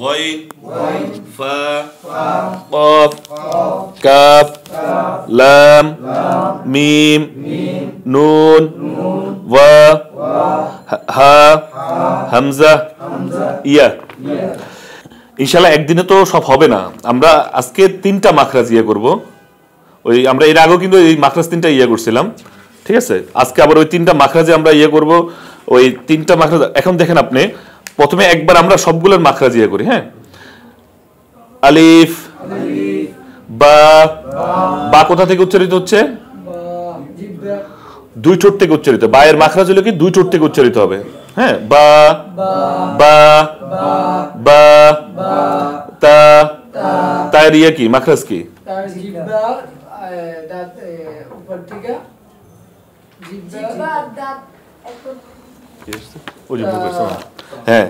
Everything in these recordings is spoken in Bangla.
গইন ফা কফ কাফ লাম মিম নুন ওয়া হা হামজা ইয়া। ইনশাআল্লাহ একদিনে তো সব হবে না, আমরা আজকে 3টা মাখরাজ ইয়ে করব। ওই আমরা এর আগেও কিন্তু এই মাখরাজ 3টা ইয়ে করছিলাম, ঠিক আছে? আজকে আবার ওই 3টা মাখরাজে আমরা ইয়ে করব। ওই 3টা মাখরাজ এখন দেখেন আপনি, প্রথমে একবার আমরা সবগুলোর মাখরাজ ইয়ে করি। হ্যাঁ, আলিফ বা, বা কোথা থেকে উচ্চারিত হচ্ছে? দুই ঠোঁট থেকে উচ্চারিত। বা এর মাখরাজ হলো কি দুই ঠোঁট থেকে উচ্চারিত হবে। হ্যাঁ, বা বা বা তা, তার ইয়ে কি মাখরাজ কি? হ্যাঁ,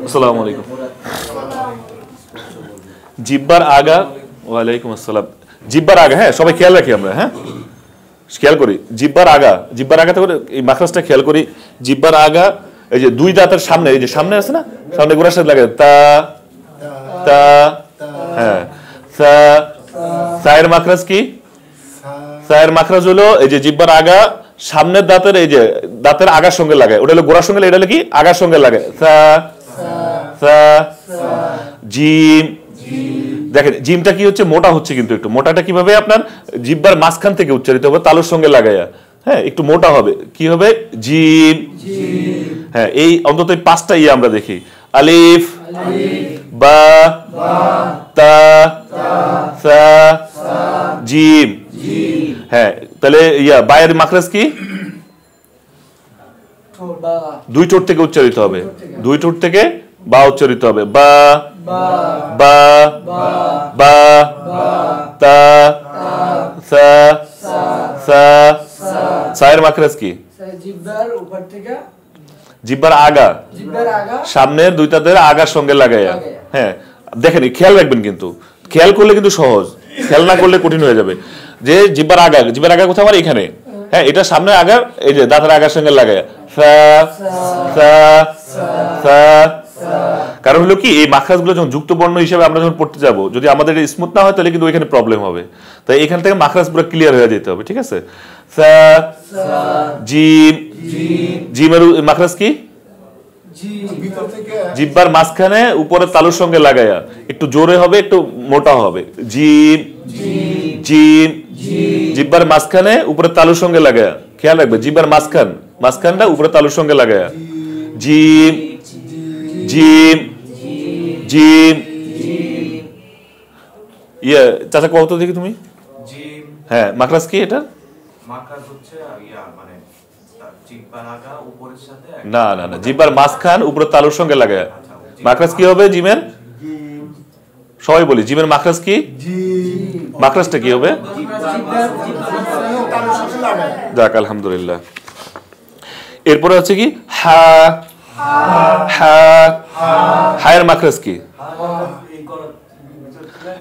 আসসালামু আলাইকুম। জিব্বার আগা, ওয়ালাইকুম আসসালাম। জিব্বার আগা, হ্যাঁ সবাই খেয়াল রাখি আমরা। হ্যাঁ, খেয়াল করি জিব্বার আগা, জিব্বার আগা থেকে এই মাখরাজটা খেয়াল করি। জিব্বার আগা এই যে দুই দাঁতের সামনে, এই যে সামনে আছে না, সামনে গোড়ার সাথে লাগে তা তা। হ্যাঁ, সা, সায়ের মাখরাজ কি? সায়ের মাখরাজ হলো এই যে জিব্বার আগা সামনের দাঁতের, এই যে দাঁতের আগার সঙ্গে লাগে, ওটা হলো গোড়ার সঙ্গে, এটা হলো কি আগার সঙ্গে লাগে। সা সা। জিম, দেখেন জিমটা কি হচ্ছে, মোটা হচ্ছে কিন্তু একটু। মোটাটা কিভাবে? আপনার জিব্বার মাঝখান থেকে উচ্চারিত হবে, তালুর সঙ্গে লাগাইয়া। হ্যাঁ, একটু মোটা হবে। কি হবে? জিম। হ্যাঁ, এই অন্তত 5টা ইয়ে আমরা দেখি। আলিফ বা তা সা জিম। হ্যাঁ, তাহলে ইয়া বায়ের মাখরাজ কি? দুই ঠোঁট থেকে উচ্চারিত হবে, দুই ঠোঁট থেকে বা উচ্চারিত হবে। বা বা বা তা সা সা। সায়ের মাখরাজ কি? জিব্বার আগা সামনের দুই দাঁতের আগার সঙ্গে লাগাইয়া। হ্যাঁ, দেখেন খেয়াল রাখবেন, কিন্তু খেয়াল করলে কিন্তু সহজ, খেয়াল না করলে কঠিন হয়ে যাবে। যে জিব্বার আগা, জিব্বার আগা কোথাও আমার এখানে। হ্যাঁ, এটা সামনে আগা, এই যে দাঁতের আগার সঙ্গে লাগাইয়া। সা সা সা। কারণ হলো কি এই মাখরাজগুলো যখন যুক্ত বর্ণ হিসেবে আমরা যখন পড়তে যাব, যদি আমাদের স্মুথ না হয় তাহলে কিন্তু ওইখানে প্রবলেম হবে। তাই এখান থেকে মাখরাজ পুরো ক্লিয়ার হয়ে যেতে হবে, ঠিক আছে? সা জিম, জিমের মাখরাজ কি? জিব্বার মাঝখানে উপরে তালুর সঙ্গে লাগাইয়া, একটু জোরে হবে, একটু মোটা হবে। জিম জিম, জিব্বার মাঝখানে উপরে তালুর সঙ্গে লাগাইয়া। খেয়াল রাখবে, জিব্বার মাঝখানটা উপরে তালুর সঙ্গে লাগাইয়া। Gym gym gym. ইয়ে চাচা কত দেখি তুমি? হ্যাঁ, মাখরাজ কি এটা? মাখরাজ হচ্ছে ইয়া মানে জিব্বার আগা উপরের সাথে, না না না, জিব্বার মাঝখান উপরে তালুর সঙ্গে লাগায়। মাখরাজ কি হবে জিমের? সবাই বলি জিমের মাখরাজ কি? মাখরাজটা কি হবে? যাক আলহামদুলিল্লাহ। এরপরে হচ্ছে কি হা, হা, হায়ের মাখরাজ কি?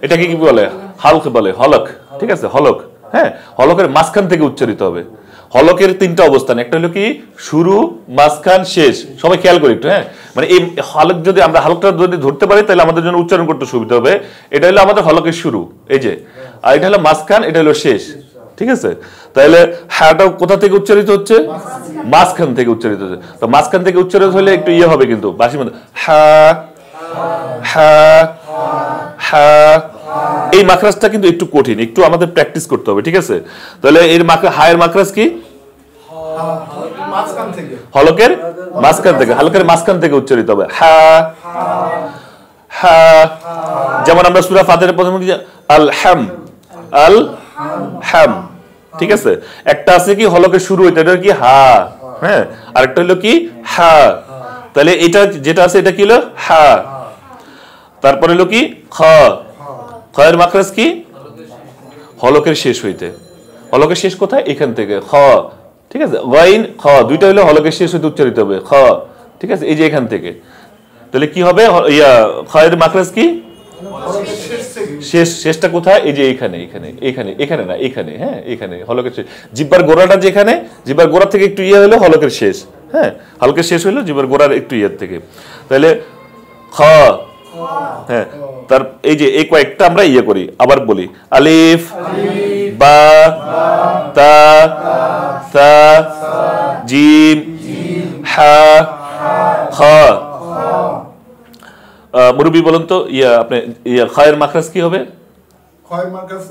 এটাকে কি বলে? হালক বলে, হলক, ঠিক আছে? হলক। হ্যাঁ, হলকের মাঝখান থেকে উচ্চারিত হবে। হলকের 3টা অবস্থান, একটা হলো কি শুরু, মাঝখান, শেষ। সবাই খেয়াল করি একটু। হ্যাঁ, মানে এই হলক যদি আমরা হলকটা যদি ধরতে পারি তাহলে আমাদের জন্য উচ্চারণ করতে সুবিধা হবে। এটা হলো আমাদের হলকের শুরু, এই যে, আর এটা হলো মাঝখান, এটা হলো শেষ, ঠিক আছে? তাহলে হাটা কোথা থেকে উচ্চারিত হচ্ছে? মাঝখান থেকে উচ্চারিত হচ্ছে। তো মাঝখান থেকে উচ্চারিত হলে একটু ইয়ে হবে কিন্তু বাসির মধ্যে, হা হা হা। এই মাখরাজটা কিন্তু একটু কঠিন, একটু আমাদের প্র্যাকটিস করতে হবে, ঠিক আছে? তাহলে এর হায়ের মাখরাজ কি? হলকের মাঝখান থেকে, হলকের মাঝখান থেকে উচ্চারিত হবে। হা হা। যেমন আমরা সূরা ফাতিহার প্রথমে আল হাম, আল হাম, ঠিক আছে? একটা আছে কি হলকের শুরু, এটা কি হা। হ্যাঁ, আরেকটা হলো কি হা। তাহলে এটা যেটা আছে এটা কি হলো হা। তারপরে হলো কি খ, খয়ের মাখরাজ কি? হলকের শেষ হইতে। হলকের শেষ কোথায়? এখান থেকে খ, ঠিক আছে? গাইন খ, দুইটা হলো হলকের শেষ হইতে উচ্চারিত হবে খ, ঠিক আছে? এই যে এখান থেকে। তাহলে কি হবে? ইয়া খয়ের মাখরাজ কি? শেষটা কোথায়? এই যে এখানে, এখানে না এখানে। হ্যাঁ, এখানে হলকের শেষ। জিব্বার গোড়াটা যেখানে, জিব্বার গোড়া থেকে একটু ইয়ে হলো হলকের শেষ, হ্যাঁ, হালকা শেষ হইলো জিব্বার গোড়ার একটু ইয়ের থেকে। তাহলে খ, হ্যাঁ, তার এই যে এই কয়েকটা আমরা ইয়ে করি, আবার বলি আলিফ, বা, তা, সা, জিম, হা, খ। মুরব্বী বলেন তো ইয়া আপনি ইয়া খায়ের মাখরাজ কি হবে? খায়ের মাখরাজ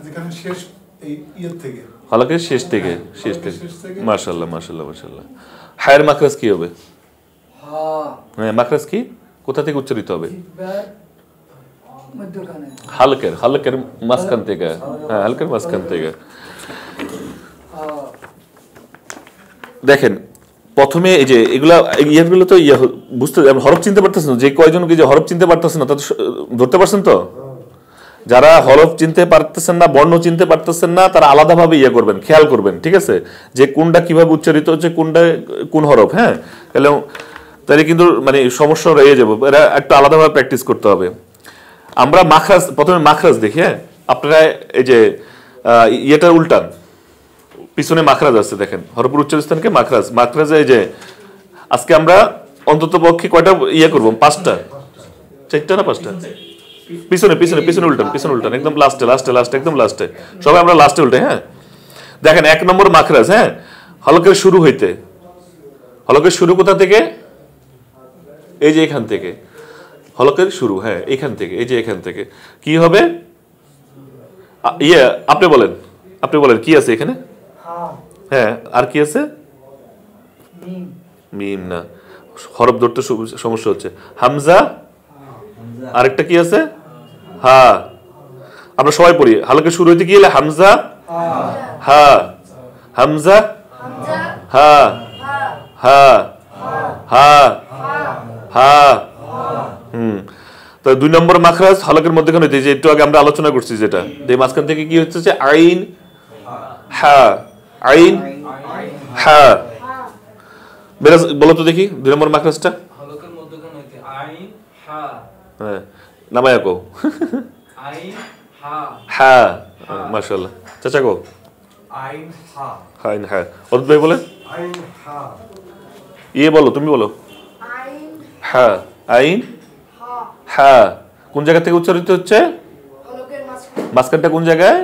যেখানে শেষ এই ইয়ের থেকে, হলকের শেষ থেকে, শেষ থেকে। মাশাআল্লাহ মাশাআল্লাহ মাশাআল্লাহ। হায়ের মাখরাজ কি হবে? হ্যাঁ, মাখরাজ কি কোথা থেকে উচ্চারিত হবে? হালকের, হালকের মাঝখান থেকে। হ্যাঁ, হালকের মাঝখান থেকে। দেখেন প্রথমে এই যে এগুলা ইয়েগুলো তো বুঝতে হরফ চিনতে পারতেছেন, যে কয়জন কি যে হরফ চিনতে পারতেছেন না তাদের ধরতে পারছেন তো? যারা হরফ চিনতে পারতেছেন না, বর্ণ চিনতে পারতেছেন না, তারা আলাদাভাবে ইয়ে করবেন, খেয়াল করবেন, ঠিক আছে, যে কোনটা কিভাবে উচ্চারিত হচ্ছে, কোনটা কোন হরফ। হ্যাঁ, তাহলে কিন্তু মানে সমস্যা রয়ে যাবে, এরা একটু আলাদাভাবে প্র্যাকটিস করতে হবে। আমরা মাখরাজ, প্রথমে মাখরাজ দেখি। হ্যাঁ, আপনারা এই যে ইয়েটা উল্টান, পিছনে মাখরাজ আছে দেখেন, হরফের উচ্চারণকে মাখরাজ। মাখরাজে এই যে আজকে আমরা অন্তত পক্ষে কয়টা ইয়ে করবো? 5টা, 4টা না 5টা? পিছনে পিছনে পিছনে উল্টান, পিছনে উল্টান, একদম লাস্টে লাস্টে লাস্টে, একদম লাস্টে, সবাই আমরা লাস্টে উল্টে। হ্যাঁ, দেখেন 1 নম্বর মাখরাজ। হ্যাঁ, হলকের শুরু হইতে, হলকের শুরু কোথা থেকে? এই যে এখান থেকে হলকের শুরু। হ্যাঁ, এখান থেকে, এই যে এখান থেকে কি হবে? ইয়ে আপনি বলেন, আপনি বলেন কি আছে এখানে? হ্যাঁ, আর কি আছে? মিম না, হরফ ধরতে সমস্যা হচ্ছে। হামজা, আরেকটা কি আছে? হা। আমরা সবাই পড়ি, হালকা শুরু হইতে কি হলে হামজা, হা, হামজা, হা, হা, হা, হা। তো 2 নম্বর মাখরাজ হলকের মধ্যখানে হইতে, যে একটু আগে আমরা আলোচনা করছি, যেটা যে মাঝখান থেকে কি হচ্ছে, আইন, হা, আইন, হা। বলো তো দেখি 2 নম্বর মাখরাজটা। হলকের মধ্যখানে হইতে আইন, হা। হ্যাঁ, নামায়া কও। আইন, হা। হা, মাশাআল্লাহ। চাচা কও আইন, হা। আইন, হা। অদ্ভুত ভাই বলেন আইন, হা। ইয়ে বলো, তুমি বলো। আইন, হা, আইন, হা। হা। কোন জায়গা থেকে উচ্চারিত হচ্ছে? হলকের মাঝখানে। মাঝখানটা কোন জায়গায়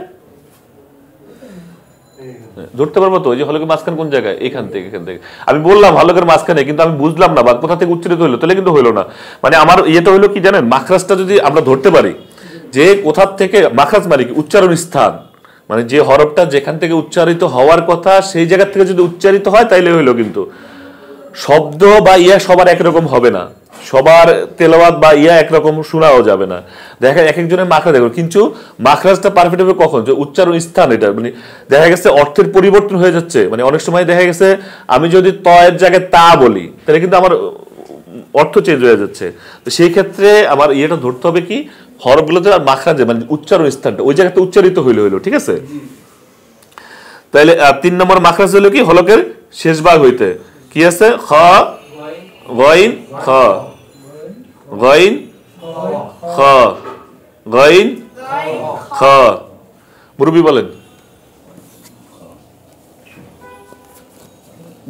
ধরতে পারবো তো? যে হলকের মাঝখান কোন জায়গায়? এখান থেকে, এখান থেকে। আমি বললাম হলকের মাঝখানে, কিন্তু আমি বুঝলাম না বা কোথা থেকে উচ্চারিত হইলো, তাহলে কিন্তু হইলো না। মানে আমার ইয়েটা হইলো কি জানেন, মাখরাজটা যদি আমরা ধরতে পারি যে কোথা থেকে, মাখরাজ মানে কি উচ্চারণ স্থান, মানে যে হরফটা যেখান থেকে উচ্চারিত হওয়ার কথা সেই জায়গা থেকে যদি উচ্চারিত হয় তাইলে হইলো। কিন্তু শব্দ বা ইয়া সবার একরকম হবে না, সবার তেলাওয়াত বা ইয়া একরকম শোনাও যাবে না। দেখা এক একজনের মাখরাজ দেখো, কিন্তু মাখরাজটা পারফেক্ট হবে কখন? যে উচ্চারণ স্থান, এটা মানে দেখা গেছে অর্থের পরিবর্তন হয়ে যাচ্ছে। মানে অনেক সময় দেখা গেছে আমি যদি ত এর জায়গায় তা বলি, তাহলে কিন্তু আমার অর্থ চেঞ্জ হয়ে যাচ্ছে। তো সেই ক্ষেত্রে আমার ইয়েটা ধরতে হবে কি, হরফগুলোতে আর মাখরাজে মানে উচ্চারণ স্থানটা ওই জায়গাতে উচ্চারিত হইলো, ঠিক আছে? তাহলে 3 নম্বর মাখরাজ হলো কি, হলকের শেষ ভাগ হইতে কি আছে? খ, গইন, খ, গইন, খ, গইন, খ। মুরব্বী বলেন,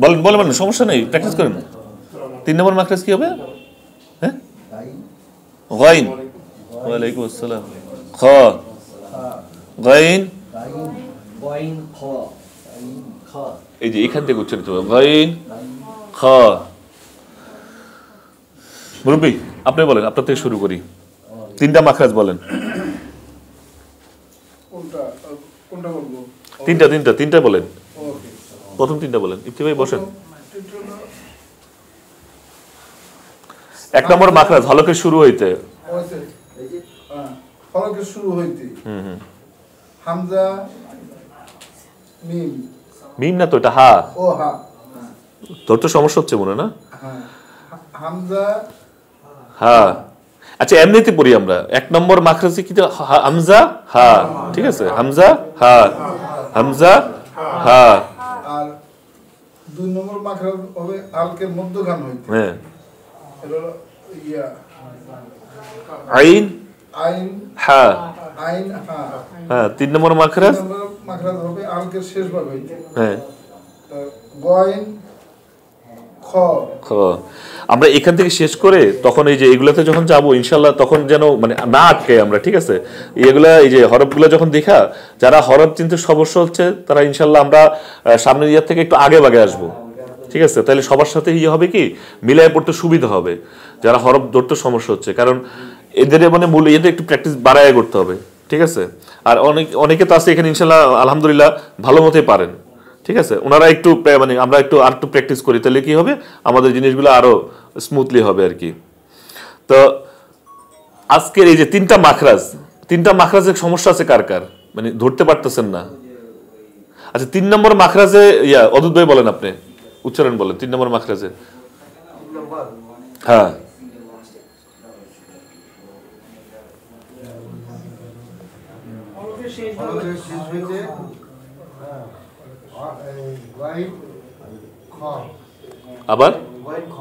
বলেন বলেন বলেন, সমস্যা নেই, প্র্যাকটিস করেন। 3 নম্বর মাখরাজ কি হবে? হ্যাঁ, গইন। ওয়ালাইকুম আসসালাম। খ, গইন, এই যে এখান থেকে উচ্চারিত হবে গইন, খ। মুরব্বী আপনি বলেন, আপনার থেকে শুরু করি। 3টা মাখরাজ বলেন। কোনটা কোনটা বলবো? তিনটা বলেন। ওকে, প্রথম 3টা বলেন। ইফতি ভাই বসেন। 1 নম্বর মাখরাজ হলকের শুরু হইতে, হলকের শুরু হইতে হামজা, মিম। মিম না তো, এটা হা। ও হা, তোর তো সমস্যা হচ্ছে মনে না? হ্যাঁ, হামজা, হা। আচ্ছা এমনিতে পড়ি আমরা। 1 নম্বর মাখরাজে কি? হামজা, হা, ঠিক আছে? হামজা, হা, হামজা, হা। আর 2 নম্বর মাখরাজ হবে হালকের মধ্যখান হইতে। হ্যাঁ, এটা হলো ইয়া আইন, আইন, হা। আইন, হা। হ্যাঁ, 3 নম্বর মাখরাজ। 3 নম্বর মাখরাজ হবে হালকের শেষ ভাগ হইতে। হ্যাঁ, গয়েন, খ খ। আমরা এখান থেকে শেষ করে তখন এই যে এগুলাতে যখন যাব ইনশাল্লাহ তখন যেন মানে না আটকে আমরা, ঠিক আছে? এগুলা এই যে হরফগুলো যখন দেখা যারা হরফ চিনতে সমস্যা হচ্ছে তারা ইনশাল্লাহ আমরা সামনের ইয়ার থেকে একটু আগে বাগে আসবো, ঠিক আছে? তাহলে সবার সাথে ইয়ে হবে কি মিলায় পড়তে সুবিধা হবে যারা হরফ ধরতে সমস্যা হচ্ছে, কারণ এদের মানে মূল এদের একটু প্র্যাকটিস বাড়ায় করতে হবে, ঠিক আছে? আর অনেকে তো আছে এখানে ইনশাল্লাহ আলহামদুলিল্লাহ ভালো মতোই পারেন, ঠিক আছে? ওনারা একটু মানে আমরা একটু আর একটু প্র্যাকটিস করি তাহলে কি হবে আমাদের জিনিসগুলো আরো স্মুথলি হবে আর কি। তো আজকের এই যে তিনটা মাখরাজের সমস্যা আছে কার কার, মানে ধরতে পারতেছেন না? আচ্ছা 3 নম্বর মাখরাজে অদূত ভাই বলেন, আপনি উচ্চারণ বলেন 3 নম্বর মাখরাজে। হ্যাঁ হলকের শেষ হইতে গাইন খ আবার গাইন খ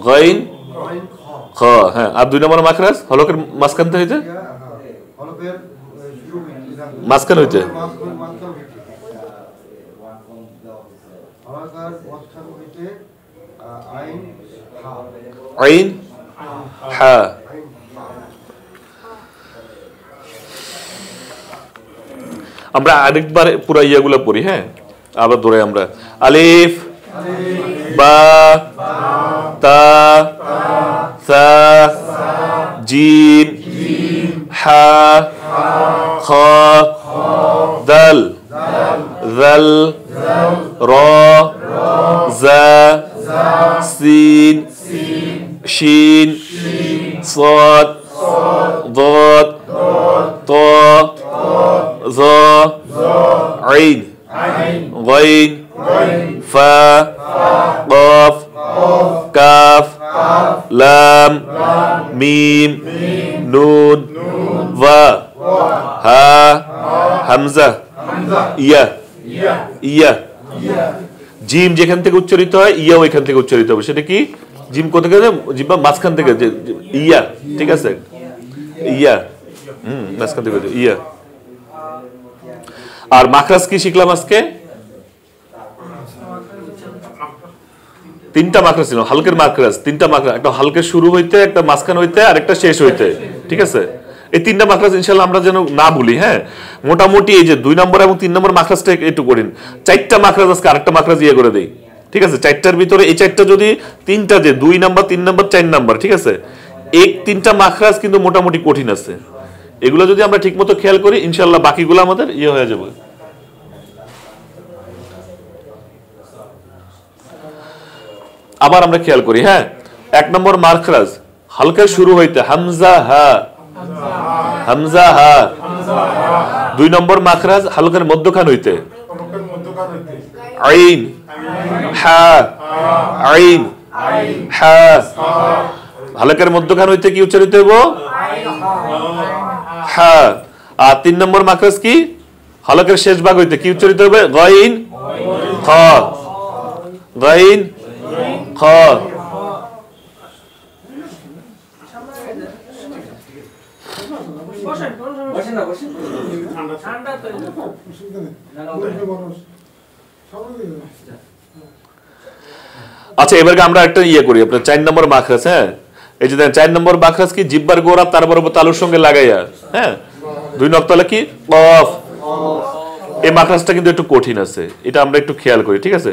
গাইন গাইন খ খ। হ্যাঁ আর 2 নম্বর মাখরাজ হলকের মাঝখান হইতে হলকের শুরু হইতে মাঝখান হইতে হলকার মাঝখান হইতে আইন হা আইন হা। আমরা আরেকবার পুরো ইয়াগুলো পড়ি, হ্যাঁ আবার ধরে আমরা আলিফ বা তা সা জিম হা খ দাল জাল র জা সিন শিন صاد ضاد ط ظ عين غين فا قاف كاف لام ميم نون ظا ها হামজা ইয়া ইয়া। জিম যেখান থেকে উচ্চারিত হয় ইয়াও এখান থেকে উচ্চারিত হবে। সেটা কি? জিম কোথা থেকে? জিব্বা মাঝখান থেকে ইয়া, ঠিক আছে? ইয়া মাঝখান থেকে ইয়া। আর মাখরাজ কি শিখলাম আজকে? 3টা মাখরাজ ছিল, হালকের মাখরাজ 3টা মাখরাজ, একটা হালকের শুরু হইতে, একটা মাঝখান হইতে আর একটা শেষ হইতে, ঠিক আছে? এই 3টা মাখরাজ ইনশাআল্লাহ আমরা যেন না ভুলি। হ্যাঁ মোটামুটি এই যে 2 নম্বর এবং 3 নম্বর মাখরাজটা একটু করেন। 4টা মাখরাজ আজকে আরেকটা মাখরাজ ইয়ে করে দেই, ঠিক আছে? 4টার ভিতরে এই 4টা যদি 3টা যে 2 নাম্বার 3 নাম্বার 4 নাম্বার, ঠিক আছে? এই 3টা মাখরাজ কিন্তু মোটামুটি কঠিন আছে, এগুলো যদি আমরা ঠিকমতো খেয়াল করি ইনশাআল্লাহ বাকিগুলো আমাদের ইয়ে হয়ে যাবে। আবার আমরা খেয়াল করি, হ্যাঁ 1 নম্বর মাখরাজ হালকা শুরু হইতে হামজা হা, হামজা হা। 2 নম্বর মাখরাজ হালকার মধ্যখান হইতে আইন হা, আইন হা। হালকার মধ্যখান হইতে কি উচ্চারিত হইব? হা। আর 3 নম্বর মাখরাজ কি? হালকার শেষ ভাগ হইতে কি উচ্চারিত হবে? গাইন খ, গাইন খ। আচ্ছা এবারে আমরা একটা ইয়ে করি, আপনার 4 নম্বর মাখরাজ। হ্যাঁ এই যে 4 নম্বর মাখরাজ কি? জিহ্বার গোড়া তার বরাবর তালুর সঙ্গে লাগাইয়া, হ্যাঁ 2 নক্তলা কি? কফ। এই মাখরাজটা কিন্তু একটু কঠিন আছে, এটা আমরা একটু খেয়াল করি, ঠিক আছে?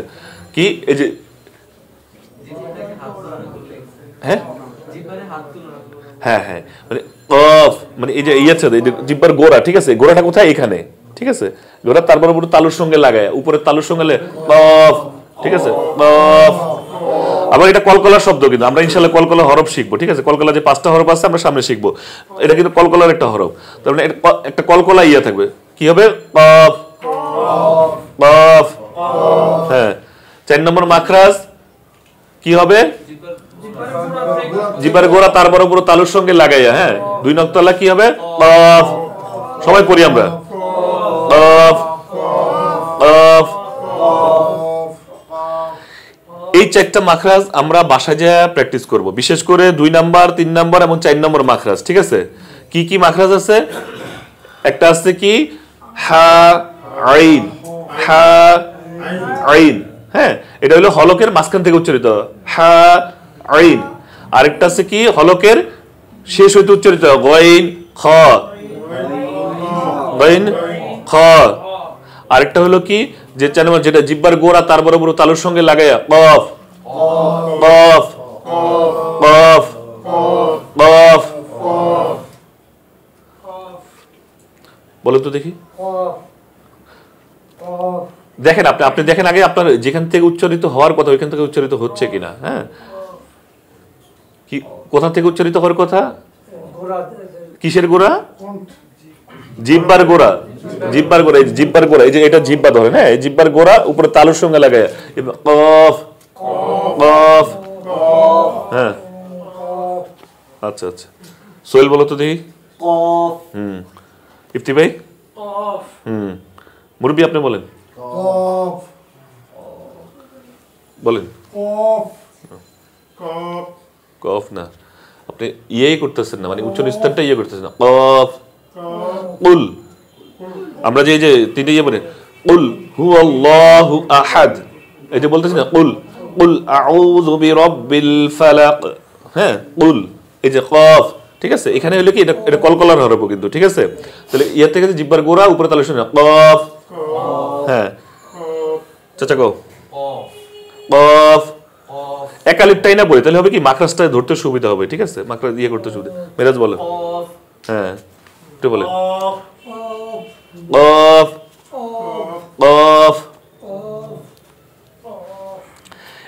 কি এই যে হ্যাঁ হ্যাঁ হ্যাঁ মানে কফ মানে এই যে ইয়াচ্ছে জিহ্বার গোড়া, ঠিক আছে? গোড়াটা কোথায়? এখানে, ঠিক আছে? গোড়া তার বরাবর তালুর সঙ্গে লাগায়, উপরে তালুর সঙ্গে কফ, ঠিক আছে? কফ। আবার এটা কলকলার শব্দ, কিন্তু আমরা ইনশাআল্লাহ কলকলা হরফ শিখবো, ঠিক আছে? কলকলা যে 5টা হরফ আছে আমরা সামনে শিখবো, এটা কিন্তু কলকলার একটা হরফ। তার মানে একটা কলকলা ইয়া থাকবে, কি হবে? কফ, কফ। হ্যাঁ 4 নম্বর মাখরাজ কি হবে? জিহ্বার গোড়া তার বরাবর তালুর সঙ্গে লাগাইয়া, হ্যাঁ 2 নক্তলা কি হবে? কফ। সবাই পড়ি আমরা, কফ, কফ। এই 4টা মাখরাজ আমরা বাসায় যা প্র্যাকটিস করব, বিশেষ করে 2 নাম্বার 3 নাম্বার এবং 4 নম্বর মাখরাজ, ঠিক আছে? কি কি মাখরাজ আছে? একটা আছে কি? হা আইন, হা আইন, হ্যাঁ, এটা হলো হলকের মাঝখান থেকে উচ্চারিত হা আইন। আরেকটা আছে কি হলকের শেষ হইতে উচ্চারিত গইন খ, গইন খ। আরেকটা হলো কি যে যেটা জিহ্বার গোড়া তার বরাবর তালুর সঙ্গে লাগাইয়া কফ, কফ, কফ, কফ। বলো তো দেখি, দেখেন আপনি দেখেন আগে আপনার যেখান থেকে উচ্চারিত হওয়ার কথা ওইখান থেকে উচ্চারিত হচ্ছে কিনা। হ্যাঁ, কি কোথা থেকে উচ্চারিত হওয়ার কথা? কিসের গোড়া? জিহ্বার গোড়া, জিহ্বার গোড়া, এই জিহ্বার গোড়া, এই যে এটা জিহ্বা ধরেন, হ্যাঁ, এই জিহ্বার গোড়া উপরে তালুর সঙ্গে লাগায় কফ, কফ। হ্যাঁ, আচ্ছা আচ্ছা। সোহেল বলো তো দেখি। ইফতি ভাই? মুরব্বি আপনি বলেন, কফ, বলেন। কফ, কফ, কফ না, আপনি ইয়েই করতেছেন না, মানে উচ্চারণ স্থানটা ইয়ে করতেছেন না। কফ, কুল। আমরা যে তিনটে ইয়ে বলে কুল হুয়াল্লাহু আহাদ, এই যে বলতেছি না কুল, কুল আউযু বিরাব্বিল ফালাক। হ্যাঁ, কুল, এই যে কফ, ঠিক আছে। এখানে হলো কি এটা কলকলার হরফ কিন্তু, ঠিক আছে। তাহলে ইয়া থেকে জিহ্বার গোড়া উপরে তালু শুনে কফ। হ্যাঁ, চাচা কও কফ। একালিপটাই না বলি তাহলে হবে কি মাখরাজটা ধরতে সুবিধা হবে, ঠিক আছে, মাখরাজ ইয়ে করতে সুবিধা। মেরাজ বলো। হ্যাঁ, একটু বলে কফ, কফ।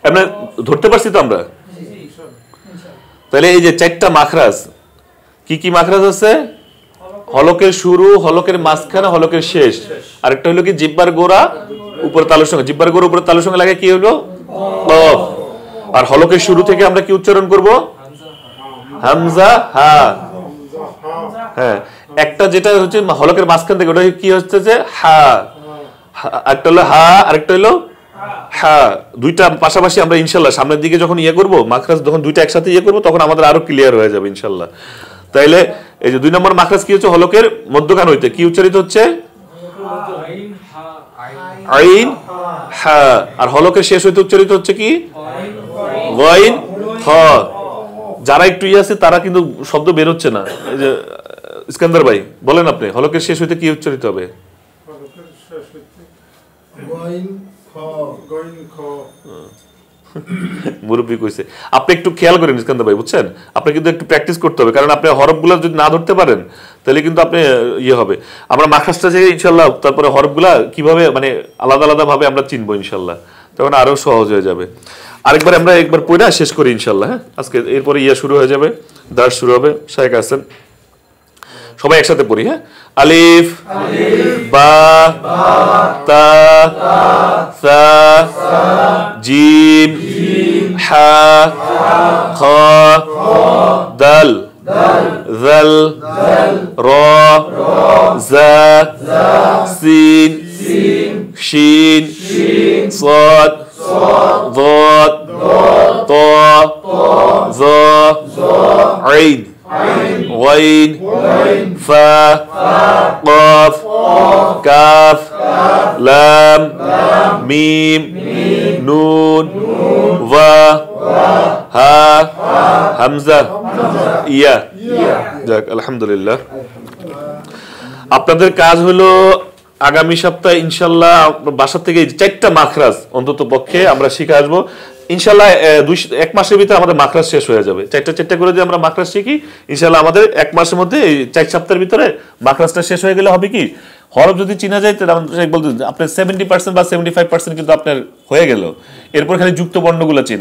আমরা ধরতে পারছি তো আমরা। তাহলে এই যে চারটা মাখরাজ, কি কি মাখরাজ আছে? হলকের শুরু, হলকের মাঝখানে, হলকের শেষ। আরেকটা হলো কি জিহ্বার গোড়া উপরে তালুর সঙ্গে, জিহ্বার গোড়া উপরে তালুর সঙ্গে লাগে কি হলো কফ। আর হলকের শুরু থেকে আমরা কি উচ্চারণ করব? হামজা হা। হ্যাঁ, একটা যেটা হচ্ছে হলকের মাঝখান থেকে ওটা কি হচ্ছে যে হা, একটা হলো হা, আরেকটা হলো হা। দুইটা পাশাপাশি আমরা ইনশাল্লাহ সামনের দিকে যখন ইয়ে করবো মাখরাজ, যখন দুইটা একসাথে ইয়ে করবো তখন আমাদের আরো ক্লিয়ার হয়ে যাবে ইনশাল্লাহ। তাইলে এই যে 2 নম্বর মাখরাজ কি হচ্ছে? হলকের মধ্যখান হইতে কি উচ্চারিত হচ্ছে? আইন হা। আর হলকের শেষ হইতে উচ্চারিত হচ্ছে কি? গইন খ। যারা একটু ইয়ে আছে তারা কিন্তু শব্দ বের হচ্ছে না। এই যে ইস্কান্দার ভাই বলেন আপনি, হলকের শেষ হইতে কি উচ্চারিত হবে? গইন খ, গইন খ। মুরব্বী কইছে। আপনি একটু খেয়াল করেন ইস্কান্দার ভাই, বুঝছেন? আপনি কিন্তু একটু প্র্যাকটিস করতে হবে, কারণ আপনি হরফগুলো যদি না ধরতে পারেন তাহলে কিন্তু আপনি ইয়ে হবে। আমরা মাখরাজটা যে ইনশাল্লাহ তারপরে হরফগুলা কিভাবে মানে আলাদা আলাদা ভাবে আমরা চিনবো ইনশাল্লাহ, তখন আরো সহজ হয়ে যাবে। আরেকবার আমরা একবার পড়া শেষ করি ইনশাল্লাহ। হ্যাঁ, আজকে এরপরে ইয়া শুরু হয়ে যাবে, দার্স শুরু হবে। শায়েখ আছেন, সবাই একসাথে পড়ি। হ্যাঁ, আলিফ, বা, তা, সা, জিম, হা, খ, দাল, জাল, র, জা, সিন, শিন, صاد ضاد ط ظ عين غين فا قاف كاف لام ميم نون ظا ها হামজা ইয়া। যাক আলহামদুলিল্লাহ। আপনাদের কাজ হলো আগামী সপ্তাহে ইনশাল্লাহ বাসা থেকে 4টা মাখরাজ অন্তত পক্ষে আমরা শিখে আসবো ইনশাল্লাহ। 1 মাসের ভিতরে আমাদের মাখরাজ শেষ হয়ে যাবে। 4টা করে যদি আমরা মাখরাজ শিখি ইনশাল্লাহ আমাদের 1 মাসের মধ্যে, এই 4 সপ্তাহের ভিতরে মাখরাজটা শেষ হয়ে গেলে হবে কি হরফ যদি চিনা যায় তাহলে বলতে আপনার 70% বা 75% কিন্তু আপনার হয়ে গেল। এরপর খালি যুক্ত বর্ণগুলো চিনা।